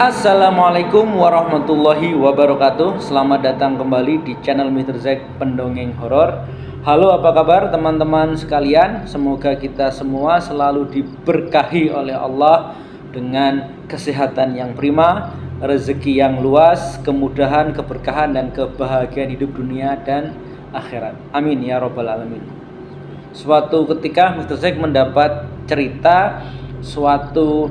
Assalamualaikum warahmatullahi wabarakatuh. Selamat datang kembali di channel Mr. Zack Pendongeng Horor. Halo, apa kabar teman-teman sekalian? Semoga kita semua selalu diberkahi oleh Allah dengan kesehatan yang prima, rezeki yang luas, kemudahan, keberkahan, dan kebahagiaan hidup dunia dan akhirat. Amin ya robbal alamin. Suatu ketika Mr. Zack mendapat cerita suatu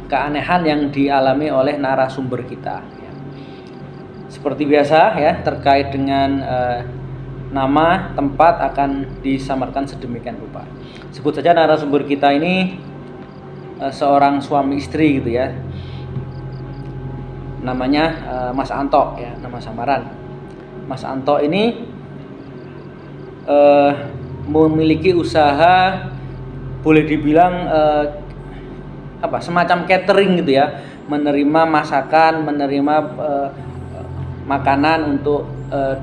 keanehan yang dialami oleh narasumber kita. Seperti biasa ya, terkait dengan nama, tempat akan disamarkan sedemikian rupa. Sebut saja narasumber kita ini seorang suami istri gitu ya. Namanya Mas Anto ya, nama samaran. Mas Anto ini memiliki usaha, boleh dibilang semacam catering gitu ya, menerima masakan, menerima makanan untuk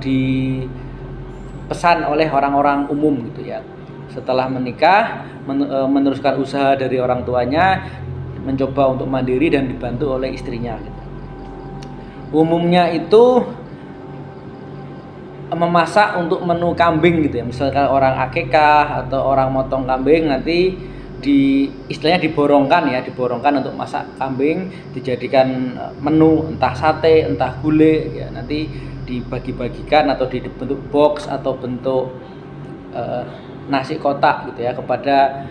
dipesan oleh orang-orang umum gitu ya. Setelah menikah, meneruskan usaha dari orang tuanya, mencoba untuk mandiri dan dibantu oleh istrinya gitu. Umumnya itu memasak untuk menu kambing gitu ya. Misalkan orang akikah atau orang motong kambing, nanti istilahnya diborongkan untuk masak kambing, dijadikan menu entah sate, entah gulai ya, nanti dibagi-bagikan atau dibentuk box atau bentuk nasi kotak gitu ya kepada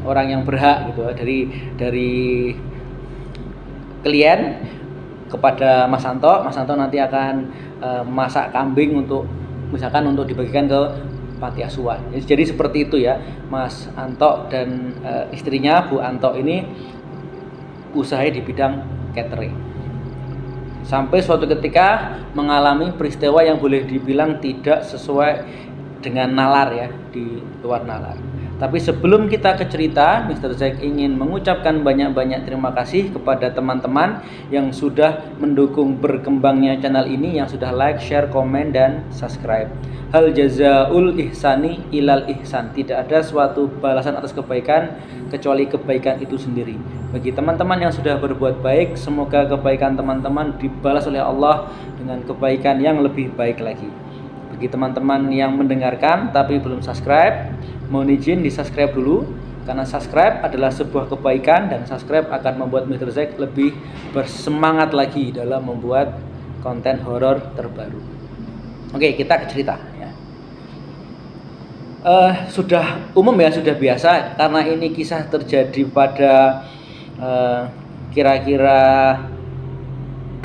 orang yang berhak gitu ya, dari klien kepada Mas Anto. Mas Anto nanti akan masak kambing untuk misalkan untuk dibagikan ke panti asuhan. Jadi seperti itu ya, Mas Anto dan istrinya Bu Anto ini usahanya di bidang catering. Sampai suatu ketika mengalami peristiwa yang boleh dibilang tidak sesuai dengan nalar ya, di luar nalar. Tapi sebelum kita ke cerita, Mr. Zack ingin mengucapkan banyak-banyak terima kasih kepada teman-teman yang sudah mendukung berkembangnya channel ini, yang sudah like, share, komen, dan subscribe. Hal jazaul ihsani ilal ihsan. Tidak ada suatu balasan atas kebaikan kecuali kebaikan itu sendiri. Bagi teman-teman yang sudah berbuat baik, semoga kebaikan teman-teman dibalas oleh Allah dengan kebaikan yang lebih baik lagi. Bagi teman-teman yang mendengarkan tapi belum subscribe, mohon izin di subscribe dulu, karena subscribe adalah sebuah kebaikan dan subscribe akan membuat Mr. Zack lebih bersemangat lagi dalam membuat konten horor terbaru. Oke, kita ke cerita ya. Sudah umum ya, sudah biasa, karena ini kisah terjadi pada kira-kira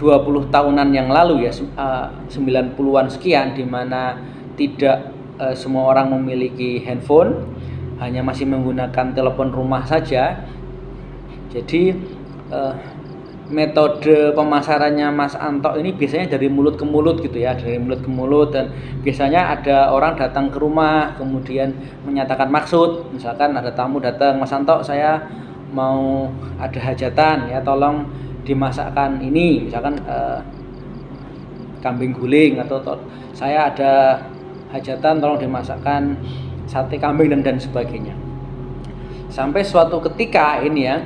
20 tahunan yang lalu ya, 90-an sekian, di mana tidak semua orang memiliki handphone, hanya masih menggunakan telepon rumah saja. Jadi metode pemasarannya Mas Anto ini biasanya dari mulut ke mulut gitu ya, dari mulut ke mulut, dan biasanya ada orang datang ke rumah kemudian menyatakan maksud. Misalkan ada tamu datang, Mas Anto, saya mau ada hajatan ya, tolong dimasakkan ini, misalkan kambing guling, atau saya ada hajatan tolong dimasakkan sate kambing dan sebagainya. Sampai suatu ketika ini ya,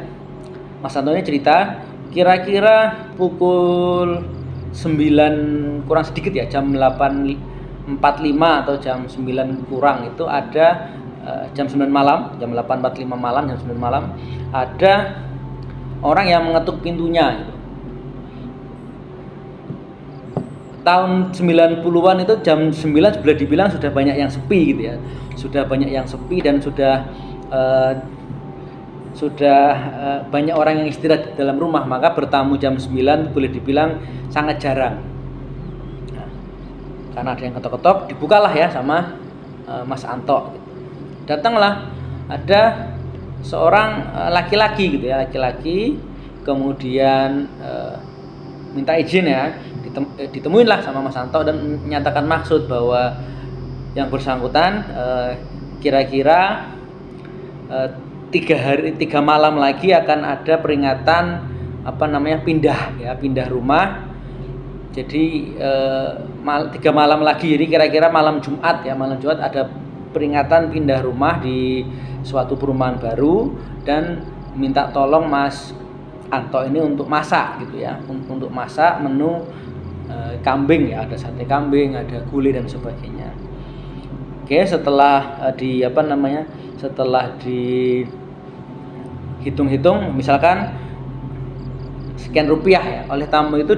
Mas Anto ini cerita kira-kira pukul 9 kurang sedikit ya, jam 8.45 atau jam 9 kurang itu ada jam 9 malam, jam 8.45 malam, jam 9 malam ada orang yang mengetuk pintunya gitu. Tahun 90-an itu jam 9 sudah dibilang sudah banyak yang sepi gitu ya. Sudah banyak yang sepi dan sudah banyak orang yang istirahat di dalam rumah, maka bertamu jam 9 boleh dibilang sangat jarang. Nah, karena ada yang ketok-ketok, dibukalah ya sama Mas Anto gitu. Datanglah ada seorang laki-laki gitu ya, laki-laki, kemudian minta izin ya, ditemuinlah sama Mas Anto dan menyatakan maksud bahwa yang bersangkutan kira-kira 3 malam lagi akan ada peringatan pindah rumah. Jadi 3 malam lagi, jadi kira-kira malam Jumat ada peringatan pindah rumah di suatu perumahan baru, dan minta tolong Mas Anto ini untuk masak gitu ya, untuk masak menu kambing ya, ada sate kambing, ada gulai dan sebagainya. Oke, setelah setelah dihitung-hitung misalkan sekian rupiah ya, oleh tamu itu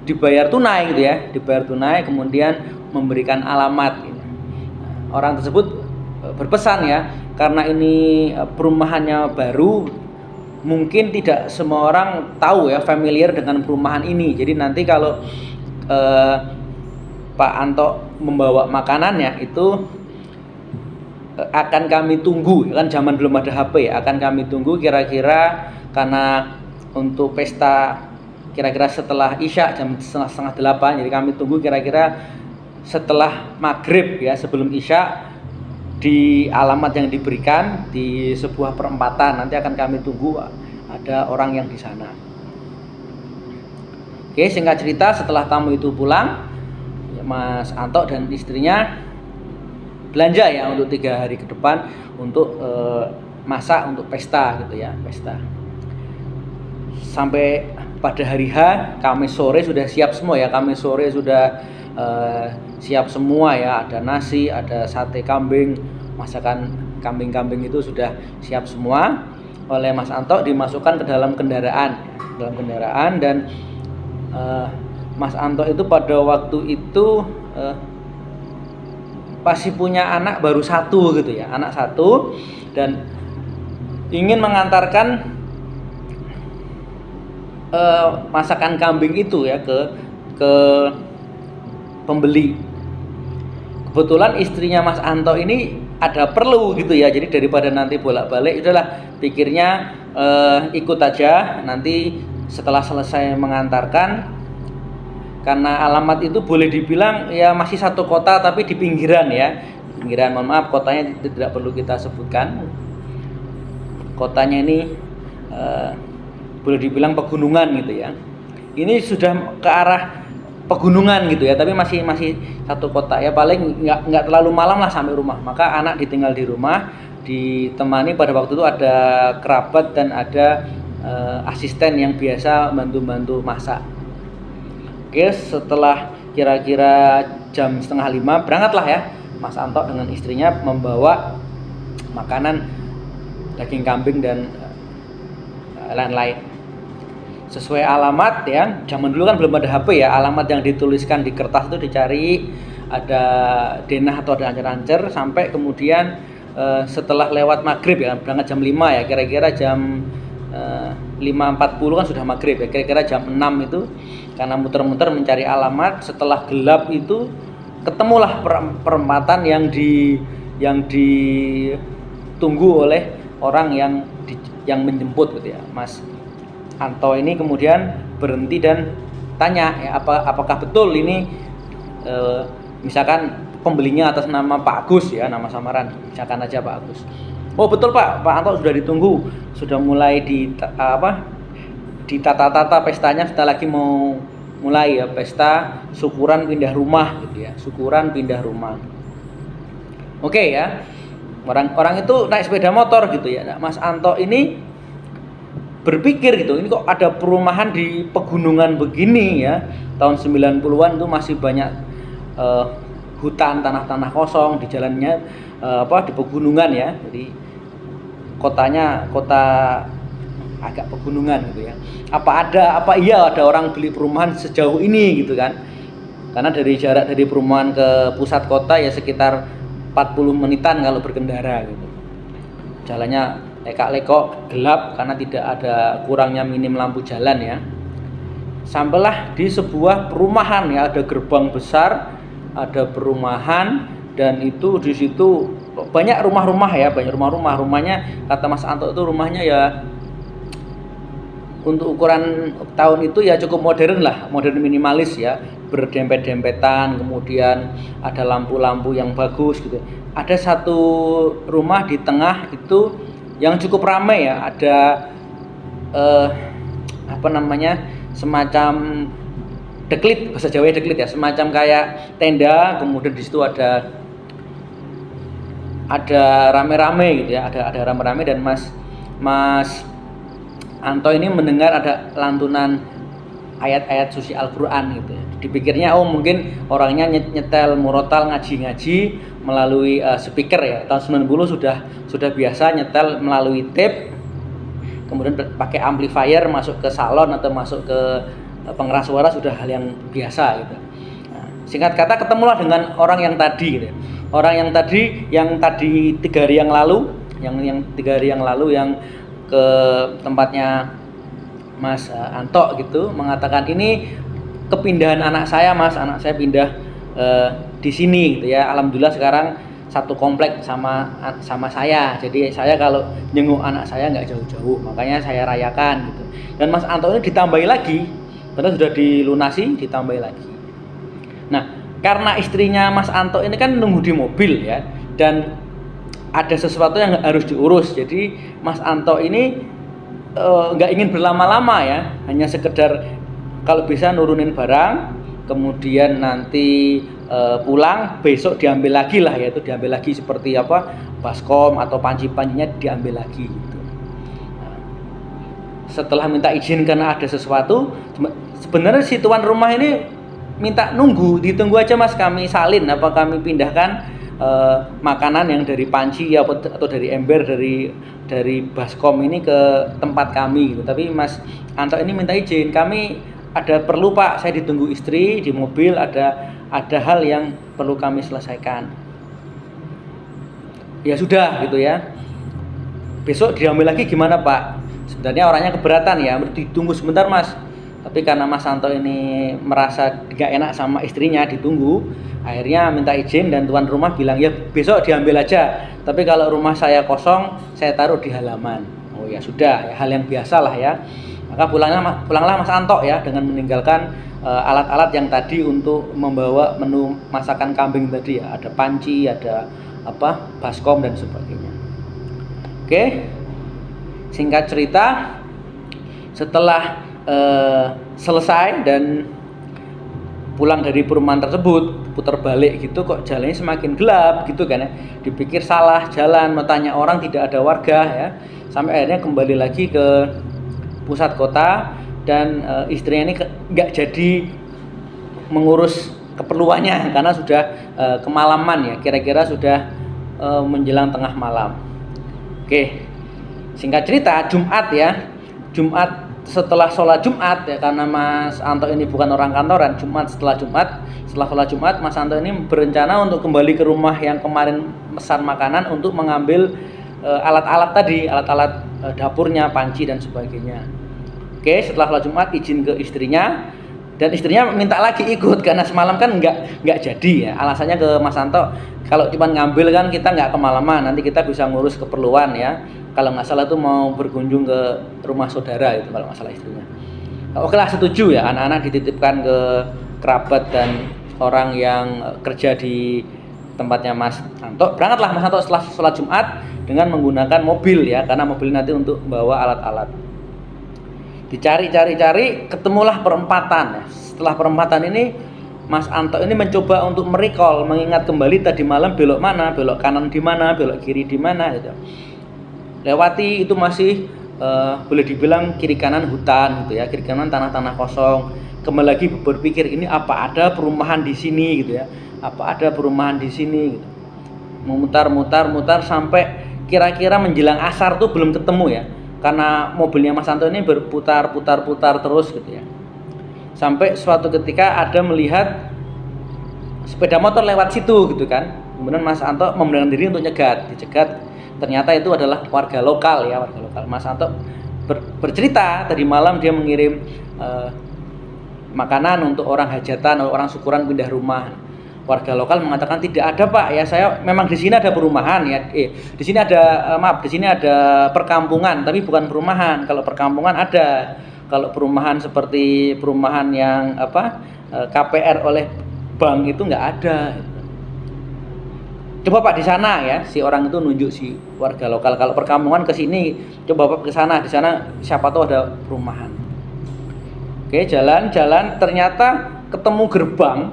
dibayar tunai gitu ya, dibayar tunai, kemudian memberikan alamat gitu. Orang tersebut berpesan ya, karena ini perumahannya baru, mungkin tidak semua orang tahu ya, familiar dengan perumahan ini. Jadi nanti kalau Pak Anto membawa makanannya itu akan kami tunggu, kan zaman belum ada HP ya, akan kami tunggu kira-kira, karena untuk pesta kira-kira setelah Isya jam setengah 8, jadi kami tunggu kira-kira setelah maghrib ya, sebelum Isya, di alamat yang diberikan di sebuah perempatan. Nanti akan kami tunggu ada orang yang di sana. Oke, singkat cerita, setelah tamu itu pulang, Mas Anto dan istrinya belanja ya untuk 3 hari ke depan untuk masak untuk pesta gitu ya, pesta. Sampai pada hari H, Kamis sore sudah siap semua ya, Kamis sore sudah siap semua ya, ada nasi, ada sate kambing, masakan kambing-kambing itu sudah siap semua. Oleh Mas Anto dimasukkan ke dalam kendaraan, dan Mas Anto itu pada waktu itu masih punya anak baru 1 gitu ya, anak 1, dan ingin mengantarkan masakan kambing itu ya ke pembeli. Kebetulan istrinya Mas Anto ini ada perlu gitu ya, jadi daripada nanti bolak-balik, udahlah pikirnya ikut aja, nanti setelah selesai mengantarkan, karena alamat itu boleh dibilang ya masih satu kota tapi di pinggiran ya, pinggiran, mohon maaf kotanya tidak perlu kita sebutkan. Kotanya ini boleh dibilang pegunungan gitu ya. Ini sudah ke arah pegunungan gitu ya, tapi masih satu kota ya, paling nggak terlalu malam lah sampai rumah. Maka anak ditinggal di rumah, ditemani pada waktu itu ada kerabat dan ada asisten yang biasa bantu masak. Oke, setelah kira-kira jam 4:30 berangkatlah ya Mas Anto dengan istrinya membawa makanan daging kambing dan lain-lain sesuai alamat ya. Zaman dulu kan belum ada HP ya, alamat yang dituliskan di kertas itu dicari, ada denah atau ada ancer-ancer, sampai kemudian setelah lewat maghrib ya, berangkat jam 5 ya, kira-kira jam 5.40 kan sudah maghrib ya, kira-kira jam 6 itu, karena muter-muter mencari alamat, setelah gelap itu ketemulah perempatan yang ditunggu oleh orang yang menjemput gitu ya. Mas Anto ini kemudian berhenti dan tanya ya, apakah betul ini misalkan pembelinya atas nama Pak Agus ya, nama samaran, misalkan aja Pak Agus. Oh betul Pak Anto sudah ditunggu, sudah mulai ditata-tata pestanya, setelah lagi mau mulai ya, pesta syukuran pindah rumah gitu ya, syukuran pindah rumah. Oke ya, orang itu naik sepeda motor gitu ya. Nah, Mas Anto ini berpikir gitu, ini kok ada perumahan di pegunungan begini ya, tahun 90-an itu masih banyak hutan, tanah-tanah kosong di jalannya, di pegunungan ya, jadi kotanya kota agak pegunungan gitu ya. Apa iya ada orang beli perumahan sejauh ini gitu kan, karena dari jarak dari perumahan ke pusat kota ya sekitar 40 menitan kalau berkendara gitu. Jalannya lekak-lekok, gelap karena tidak ada, kurangnya minim lampu jalan ya. Sampailah di sebuah perumahan ya, ada gerbang besar, ada perumahan, dan itu di situ banyak rumah-rumah ya, rumahnya kata Mas Anto itu rumahnya ya untuk ukuran tahun itu ya cukup modern lah, modern minimalis ya, berdempet-dempetan, kemudian ada lampu-lampu yang bagus gitu. Ada satu rumah di tengah itu yang cukup ramai ya, ada semacam deklit, bahasa Jawa deklit ya, semacam kayak tenda, kemudian di situ ada rame-rame gitu ya, ada rame-rame, dan Mas Anto ini mendengar ada lantunan ayat-ayat suci Al-Quran gitu ya. Dipikirnya mungkin orangnya nyetel murotal ngaji-ngaji melalui speaker ya. Tahun 90 sudah biasa nyetel melalui tape, kemudian pakai amplifier masuk ke salon atau masuk ke pengeras suara sudah hal yang biasa gitu. Nah, singkat kata ketemulah dengan orang yang tadi gitu ya. Orang yang tadi 3 hari yang lalu, yang 3 hari yang lalu yang ke tempatnya Mas Anto gitu, mengatakan ini kepindahan anak saya Mas, anak saya pindah di sini gitu ya. Alhamdulillah sekarang satu komplek sama saya, jadi saya kalau jenguk anak saya nggak jauh-jauh, makanya saya rayakan gitu. Dan Mas Anto ini ditambahi lagi, karena sudah dilunasi, ditambahi lagi. Nah, karena istrinya Mas Anto ini kan nunggu di mobil ya, dan ada sesuatu yang harus diurus, jadi Mas Anto ini nggak ingin berlama-lama ya, hanya sekedar kalau bisa nurunin barang, kemudian nanti pulang, besok diambil lagi lah, yaitu diambil lagi seperti apa, baskom atau panci-pancinya diambil lagi gitu. Nah, setelah minta izin karena ada sesuatu, sebenarnya si tuan rumah ini minta ditunggu aja Mas, kami salin apa kami pindahkan makanan yang dari panci atau dari ember dari baskom ini ke tempat kami gitu. Tapi Mas Anto ini minta izin, kami ada perlu Pak, saya ditunggu istri di mobil, ada hal yang perlu kami selesaikan. Ya sudah gitu ya, besok diambil lagi gimana Pak? Sebenarnya orangnya keberatan ya, ditunggu sebentar Mas, tapi karena Mas Anto ini merasa gak enak sama istrinya ditunggu, akhirnya minta izin dan tuan rumah bilang ya besok diambil aja, tapi kalau rumah saya kosong saya taruh di halaman. Oh ya sudah, ya, hal yang biasa lah ya. Maka pulanglah Mas Anto ya, dengan meninggalkan alat-alat yang tadi untuk membawa menu masakan kambing tadi ya, ada panci, ada baskom dan sebagainya. Oke, singkat cerita, setelah selesai dan pulang dari perumahan tersebut, putar balik gitu, kok jalannya semakin gelap gitu kan ya. Dipikir salah jalan, mau tanya orang tidak ada warga ya. Sampai akhirnya kembali lagi ke pusat kota dan istrinya ini nggak jadi mengurus keperluannya karena sudah kemalaman ya, kira-kira sudah menjelang tengah malam. Oke, singkat cerita, Jumat setelah sholat Jumat ya, karena Mas Anto ini bukan orang kantoran, setelah sholat Jumat Mas Anto ini berencana untuk kembali ke rumah yang kemarin pesan makanan untuk mengambil alat-alat tadi, alat-alat dapurnya, panci dan sebagainya. Oke, setelah sholat Jumat izin ke istrinya, dan istrinya minta lagi ikut karena semalam kan nggak jadi ya. Alasannya ke Mas Anto, kalau cuma ngambil kan kita nggak kemalaman, nanti kita bisa ngurus keperluan ya. Kalau nggak salah tuh mau berkunjung ke rumah saudara itu kalau nggak salah istrinya. Oke lah, setuju ya, anak-anak dititipkan ke kerabat dan orang yang kerja di tempatnya Mas Anto. Berangkatlah Mas Anto setelah sholat Jumat dengan menggunakan mobil ya, karena mobil nanti untuk membawa alat-alat. Dicari-cari, ketemulah perempatan ya. Setelah perempatan ini Mas Anto ini mencoba untuk mengingat kembali tadi malam belok mana, belok kanan di mana, belok kiri di mana gitu. Lewati itu masih boleh dibilang kiri kanan hutan gitu ya, kiri kanan tanah-tanah kosong. Kembali lagi berpikir, ini apa ada perumahan di sini gitu ya, apa ada perumahan di sini gitu. Memutar sampai kira-kira menjelang asar tuh belum ketemu ya, karena mobilnya Mas Anto ini berputar terus gitu ya. Sampai suatu ketika ada melihat sepeda motor lewat situ gitu kan. Kemudian Mas Anto memberanikan diri untuk dicegat. Ternyata itu adalah warga lokal. Mas Anto bercerita tadi malam dia mengirim makanan untuk orang hajatan atau orang syukuran pindah rumah. Warga lokal mengatakan tidak ada Pak ya, saya memang di sini ada perumahan ya. Di sini ada di sini ada perkampungan, tapi bukan perumahan. Kalau perkampungan ada. Kalau perumahan seperti perumahan yang KPR oleh bank itu nggak ada. Coba Pak di sana ya, si orang itu nunjuk si warga lokal. Kalau perkampungan ke sini, coba Pak ke sana. Di sana siapa tahu ada perumahan. Oke, jalan, ternyata ketemu gerbang,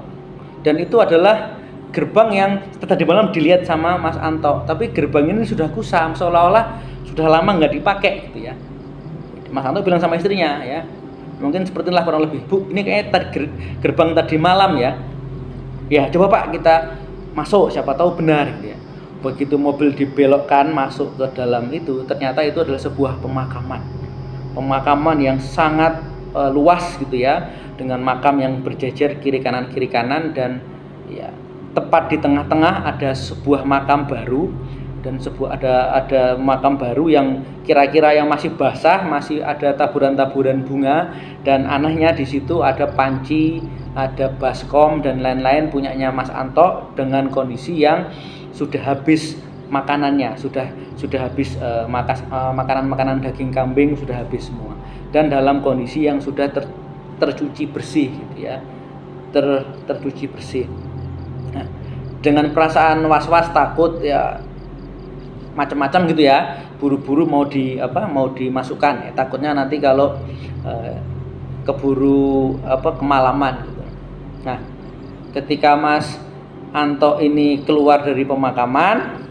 dan itu adalah gerbang yang tadi malam dilihat sama Mas Anto. Tapi gerbang ini sudah kusam, seolah-olah sudah lama nggak dipakai gitu ya. Mas Anto bilang sama istrinya ya, mungkin seperti itulah kurang lebih, Bu ini kayaknya gerbang tadi malam ya, ya coba Pak kita masuk siapa tahu benar gitu ya. Begitu mobil dibelokkan masuk ke dalam itu, ternyata itu adalah sebuah pemakaman yang sangat luas gitu ya, dengan makam yang berjejer kiri kanan dan ya tepat di tengah-tengah ada sebuah makam baru, dan ada makam baru yang kira-kira yang masih basah, masih ada taburan-taburan bunga, dan anehnya di situ ada panci, ada baskom dan lain-lain punyanya Mas Anto dengan kondisi yang sudah habis makanannya, sudah habis makanan daging kambing sudah habis semua, dan dalam kondisi yang sudah tercuci bersih gitu ya, tercuci bersih. Nah, dengan perasaan was-was takut ya macam-macam gitu ya, buru-buru mau dimasukkan ya, takutnya nanti kalau keburu kemalaman gitu. Nah, ketika Mas Anto ini keluar dari pemakaman,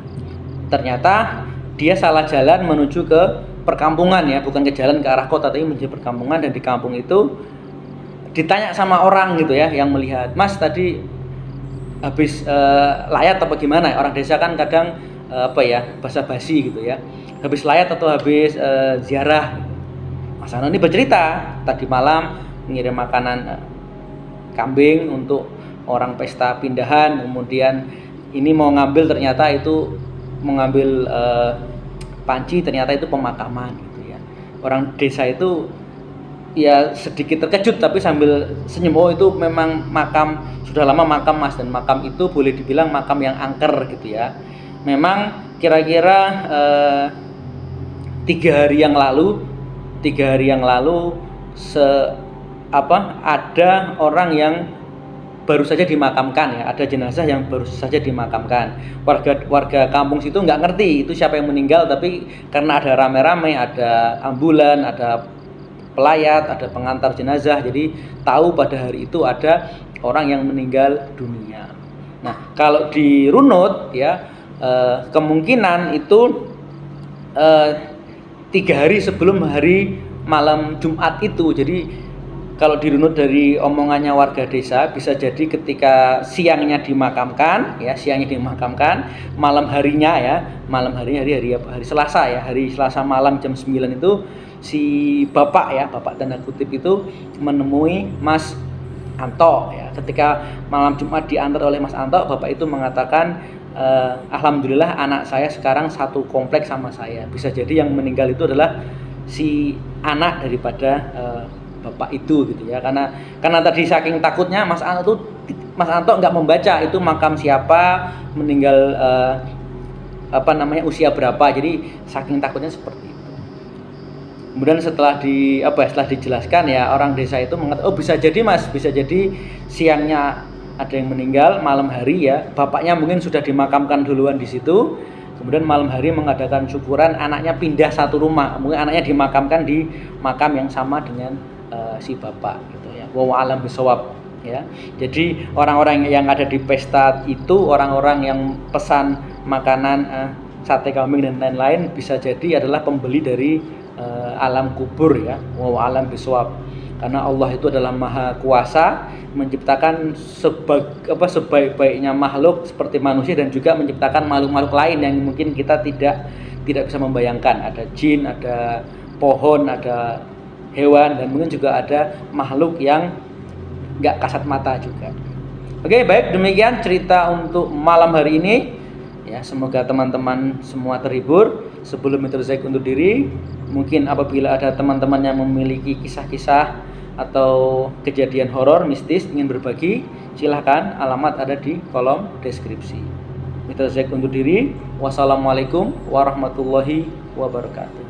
ternyata dia salah jalan menuju ke perkampungan ya, bukan ke jalan ke arah kota tapi menuju perkampungan, dan di kampung itu ditanya sama orang gitu ya yang melihat, Mas tadi habis layat apa gimana? Orang desa kan kadang basa-basi gitu ya, habis layat atau habis ziarah. Mas Anto ini bercerita tadi malam mengirim makanan kambing untuk orang pesta pindahan, kemudian ini mau ngambil, ternyata itu mengambil panci, ternyata itu pemakaman gitu ya. Orang desa itu ya sedikit terkejut tapi sambil senyum, oh itu memang makam, sudah lama makam Mas, dan makam itu boleh dibilang makam yang angker gitu ya. Memang kira-kira 3 hari yang lalu ada orang yang baru saja dimakamkan ya, ada jenazah yang baru saja dimakamkan. Warga kampung situ nggak ngerti itu siapa yang meninggal, tapi karena ada rame-rame, ada ambulan, ada pelayat, ada pengantar jenazah, jadi tahu pada hari itu ada orang yang meninggal dunia. Nah, kalau dirunut ya, kemungkinan itu 3 hari sebelum hari malam Jumat itu. Jadi kalau dirunut dari omongannya warga desa, bisa jadi ketika siangnya dimakamkan, malam harinya hari Selasa ya, hari Selasa malam jam 9 itu si bapak tanda kutip itu menemui Mas Anto ya. Ketika malam Jumat diantar oleh Mas Anto, bapak itu mengatakan, alhamdulillah anak saya sekarang satu kompleks sama saya. Bisa jadi yang meninggal itu adalah si anak daripada bapak itu gitu ya, karena tadi saking takutnya Mas Anto nggak membaca itu makam siapa, meninggal usia berapa, jadi saking takutnya seperti itu. Kemudian setelah dijelaskan ya, orang desa itu mengatakan, oh bisa jadi Mas, bisa jadi siangnya ada yang meninggal, malam hari ya bapaknya mungkin sudah dimakamkan duluan di situ, kemudian malam hari mengadakan syukuran, anaknya pindah satu rumah, mungkin anaknya dimakamkan di makam yang sama dengan si bapak gitu ya. Wa alam bisawab ya. Jadi orang-orang yang ada di pesta itu, orang-orang yang pesan makanan sate kambing dan lain-lain, bisa jadi adalah pembeli dari alam kubur ya. Wa alam bisawab. Karena Allah itu adalah Maha Kuasa, menciptakan sebaik-baiknya makhluk seperti manusia, dan juga menciptakan makhluk-makhluk lain yang mungkin kita tidak bisa membayangkan. Ada jin, ada pohon, ada hewan, dan mungkin juga ada makhluk yang nggak kasat mata juga. Oke, baik, demikian cerita untuk malam hari ini ya. Semoga teman-teman semua terhibur. Sebelum Mitra Zaik undur diri, mungkin apabila ada teman-teman yang memiliki kisah-kisah atau kejadian horor mistis ingin berbagi, silahkan, alamat ada di kolom deskripsi. Mitra Zaik undur diri. Wassalamualaikum warahmatullahi wabarakatuh.